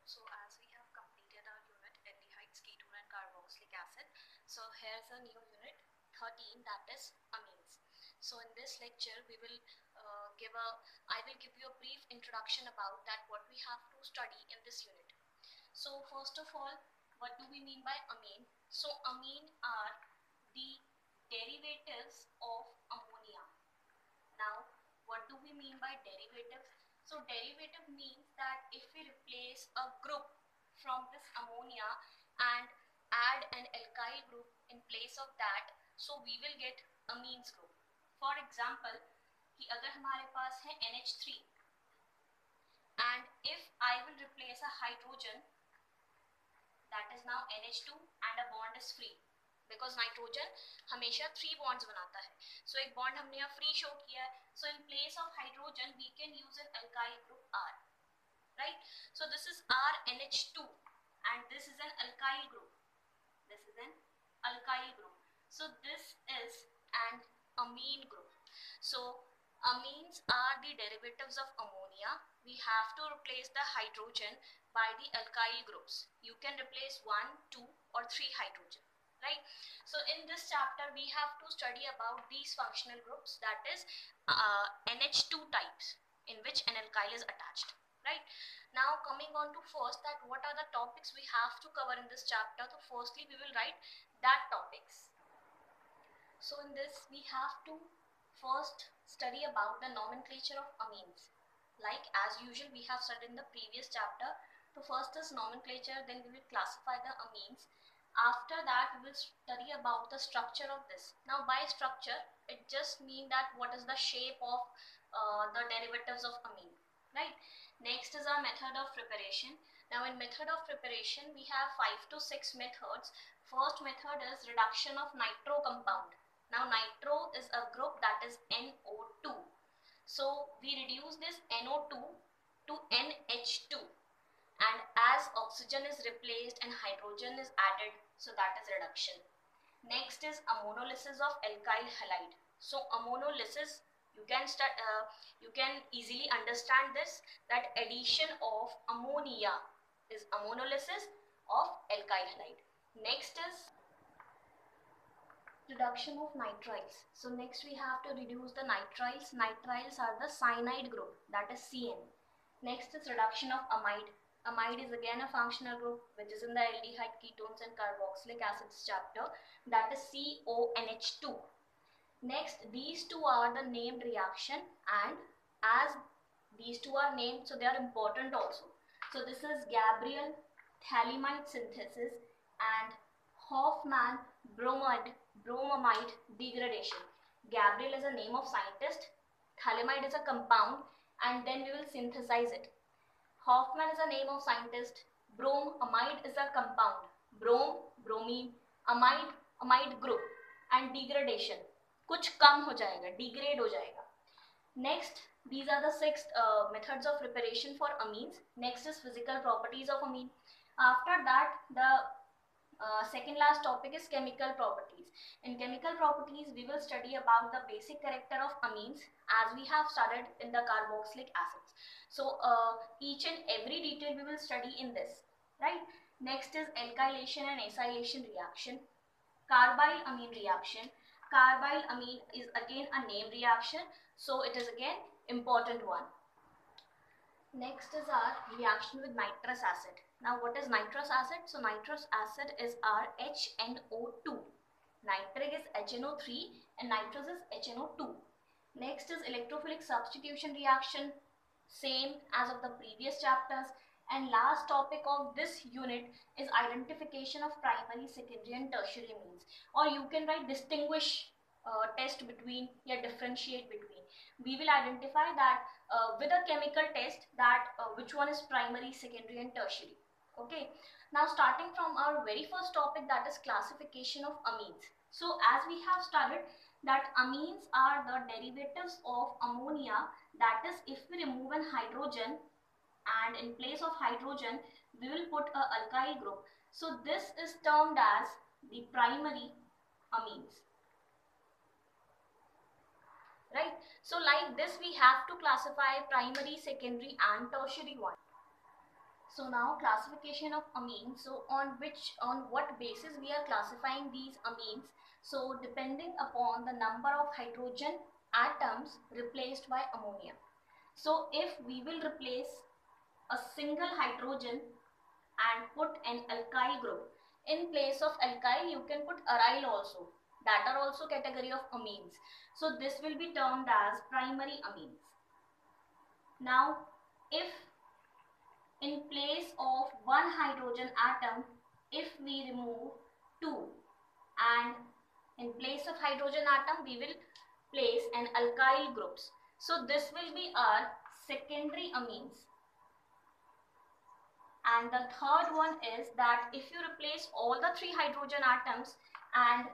So as we have completed our unit aldehydes, ketone and carboxylic acid, so here's a new unit 13, that is amines. So in this lecture we will I will give you a brief introduction about that what we have to study in this unit. So first of all, what do we mean by amine? So amine are the derivatives of ammonia. Now, what do we mean by derivatives? So derivative means that if we replace a group from this ammonia and add an alkyl group in place of that, so we will get amines group. For example, कि अगर हमारे पास है NH3 and if I will replace a hydrogen, that is now NH2 and a bond is free. Because nitrogen हमेशा 3 bonds बनाता है. सो एक bond हमने यहाँ फ्री शो किया है. So in place of hydrogen we can use an alkyl group R, right. So this is RNH2 and this is an alkyl group. This is an alkyl group. So this is an amine group. So amines are the derivatives of ammonia. We have to replace the hydrogen by the alkyl groups. You can replace 1, 2 or 3 hydrogen. Right. So in this chapter we have to study about these functional groups, that is NH2 types in which an alkyl is attached. Right. Now coming on to first that what are the topics we have to cover in this chapter. So firstly we will write that topics. So in this we have to first study about the nomenclature of amines. Like as usual we have studied in the previous chapter. So first is nomenclature, then we will classify the amines. After that we will study about the structure of this. Now by structure it just means that what is the shape of the derivatives of amine, right. Next is our method of preparation. Now in method of preparation we have 5 to 6 methods. First method is reduction of nitro compound. Now nitro is a group that is NO2. So we reduce this NO2 to NH2. And as oxygen is replaced and hydrogen is added, so that is reduction. Next is ammonolysis of alkyl halide. So ammonolysis, you can easily understand this, that addition of ammonia is ammonolysis of alkyl halide. Next is reduction of nitriles. So next we have to reduce the nitriles. Nitriles are the cyanide group, that is CN. Next is reduction of amide. Amide is again a functional group which is in the aldehyde, ketones and carboxylic acids chapter, that is CONH2. Next, these two are the named reaction, and as these two are named, so they are important also. So this is Gabriel phthalimide synthesis and Hoffman bromamide degradation. Gabriel is a name of scientist, phthalimide is a compound, and then we will synthesize it. Hoffman is a name of scientist. Bromamide is a compound. Brom, bromine, amide, amide group, and degradation. कुछ कम हो जाएगा, degrade हो जाएगा. Next, these are the 6 methods of preparation for amines. Next is physical properties of amine. After that, the second last topic is chemical properties. In chemical properties, we will study about the basic character of amines as we have studied in the carboxylic acids. So each and every detail we will study in this, right. Next is alkylation and acylation reaction, carbyl amine reaction. Carbyl amine is again a name reaction, so it is again important one. Next is our reaction with nitrous acid. Now what is nitrous acid? So nitrous acid is our HNO2. Nitric is HNO3 and nitrous is HNO2. Next is electrophilic substitution reaction, same as of the previous chapters. And last topic of this unit is identification of primary, secondary and tertiary amines. Or you can write distinguish test between or differentiate between. We will identify that with a chemical test that which one is primary, secondary and tertiary. Okay. Now starting from our very first topic, that is classification of amines. So as we have studied that amines are the derivatives of ammonia, that is if we remove an hydrogen and in place of hydrogen we will put a alkyl group. So this is termed as the primary amines. Right. So like this we have to classify primary, secondary and tertiary one. So now classification of amines. So on what basis we are classifying these amines? So depending upon the number of hydrogen atoms replaced by ammonia. So if we will replace a single hydrogen and put an alkyl group, in place of alkyl you can put aryl also, that are also category of amines. So this will be termed as primary amines. Now if in place of one hydrogen atom, if we remove two, and in place of hydrogen atom we will place an alkyl groups. So this will be our secondary amines. And the third one is that if you replace all the three hydrogen atoms and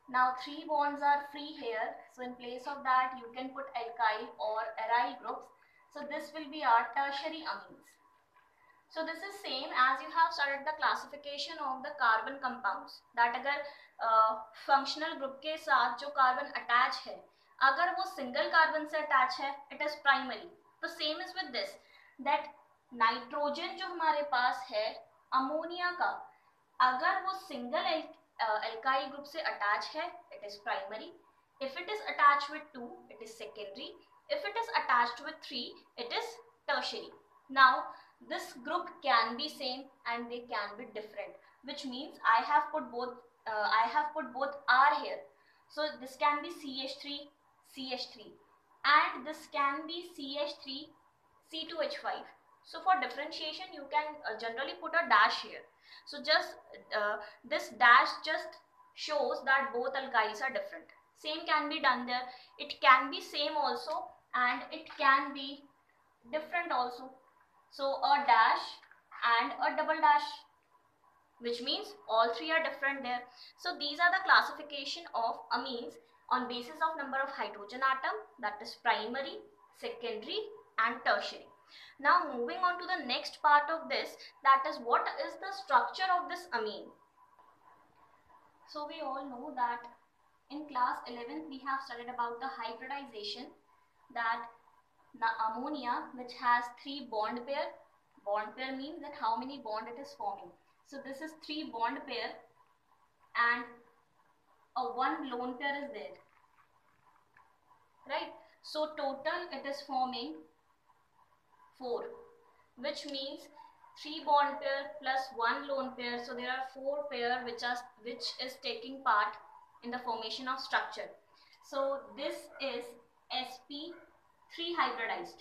now three bonds are free here, so in place of that you can put alkyl or aryl groups. So this will be our tertiary amines. So this is same as you have started the classification of the carbon compounds, that अगर functional group के साथ जो carbon attach है, अगर वो single carbon से attach है, it is primary. तो same is with this, that nitrogen जो हमारे पास है अमोनिया का, अगर वो सिंगल एल्काइल ग्रुप से अटैच है, it is primary. If it is attached with 2, it is secondary. If it is attached with 3, it is tertiary. Now this group can be same and they can be different, which means I have put both R here. So this can be CH3 CH3 and this can be CH3 C2H5. So for differentiation you can generally put a dash here. So just this dash just shows that both alkyls are different. Same can be done there. It can be same also and it can be different also. So a dash and a double dash, which means all three are different there. So these are the classification of amines on basis of number of hydrogen atom, that is primary, secondary and tertiary. Now moving on to the next part of this, that is what is the structure of this amine. So we all know that in class 11th we have studied about the hybridization, that the ammonia which has 3 bond pair means that how many bond it is forming. So this is 3 bond pair and a 1 lone pair is there, right? So total it is forming 4, which means 3 bond pair plus 1 lone pair. So there are 4 pair which is taking part in the formation of structure. So this is sp3 hybridized.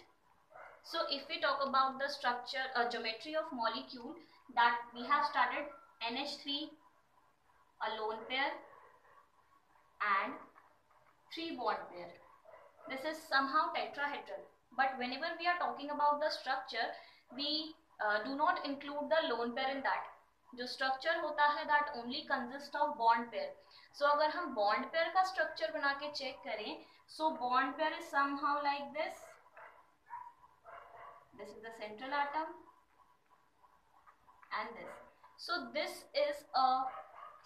So if we talk about the structure geometry of molecule, that we have started NH3, a lone pair and 3 bond pair. This is somehow tetrahedral, but whenever we are talking about the structure, we do not include the lone pair in that. जो structure होता है that only consists of bond pair. So अगर हम bond pair का structure बना के check करें, so bond pair is somehow like this. This is the central atom and this. So this is a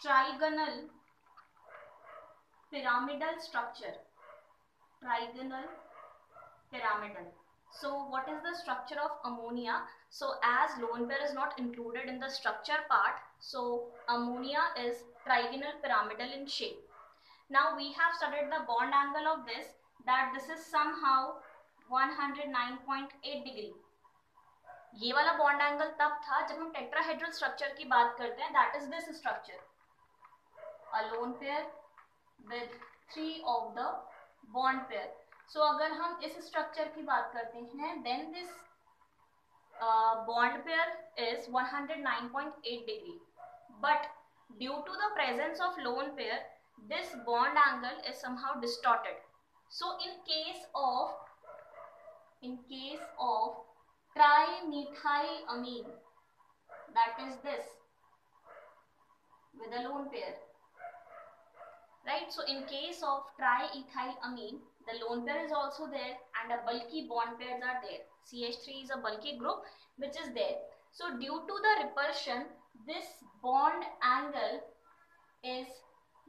trigonal pyramidal structure. Trigonal pyramidal. So what is the structure of ammonia? So as lone pair is not included in the structure part, so ammonia is trigonal pyramidal in shape. Now we have studied the bond angle of this, that this is somehow 109.8 degree. ये वाला bond angle तब था जब हम tetrahedral structure की बात करते हैं, that is this structure, a lone pair with 3 of the bond pair. So अगर हम इस स्ट्रक्चर की बात करते हैं, then this bond pair is 109.8 degree, but due to the presence of lone pair this bond angle is somehow distorted. So in case of trimethylamine, that is this with a lone pair, right? So in case of triethylamine, the lone pair is also there and a bulky bond pairs are there. CH3 is a bulky group which is there. So due to the repulsion, this bond angle is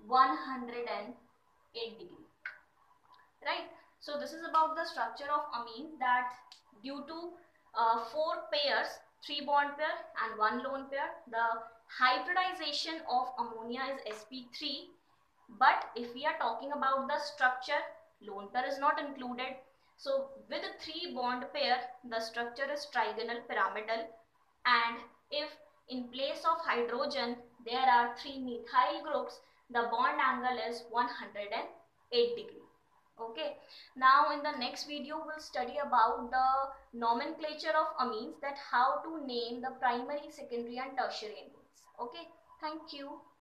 108 degree, right? So this is about the structure of amine, that due to 4 pairs 3 bond pair and 1 lone pair. The hybridization of ammonia is sp3, but if we are talking about the structure, lone pair is not included. So with 3 bond pair, the structure is trigonal pyramidal, and if in place of hydrogen there are 3 methyl groups, the bond angle is 108 degree. Okay, now in the next video we'll study about the nomenclature of amines, that how to name the primary, secondary and tertiary amines. Okay, thank you.